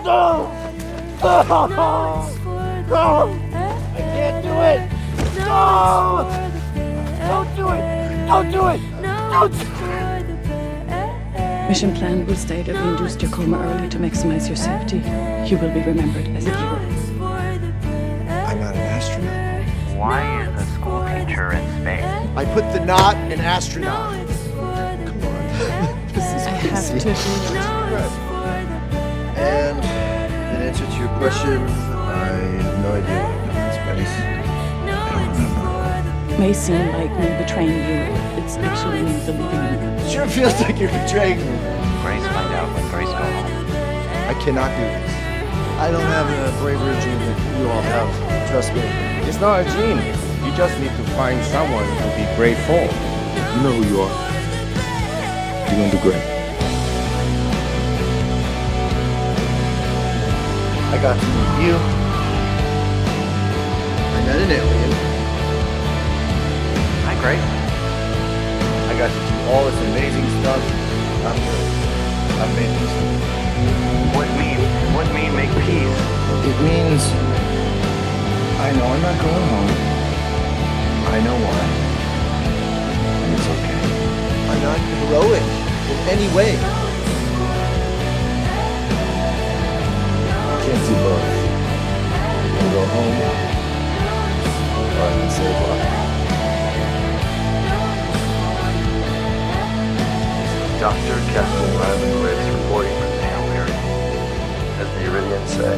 No! No! I can't do it! No! Don't do it! Don't do it! Don't do it! Mission plan will state that we induced your coma early to maximize your safety. You will be remembered as a hero. I'm not an astronaut. Why is a school teacher in space? I put the knot in astronaut. Come on. This is I have to do it. And in answer to your question, I have no idea what happened in space. I don't remember. May seem like me betraying you. It's actually me believing in you. It sure feels like you're betraying me. Grace find out when Grace go home. I cannot do this. I don't have a bravery gene that you all have. Trust me. It's not a gene. You just need to find someone to be brave for. You know who you are. You're gonna do great. I got to meet you. I met an alien. Hi, Grace. I got to do all this amazing stuff. I'm good. I've made this. What mean make peace? It means I know I'm not going home. I know why. And it's okay. I'm not heroic in any way. I can't do both. I can go home or I can save life. Dr. Captain Ryland Grace reporting from the Hail Mary. As the Iridians say,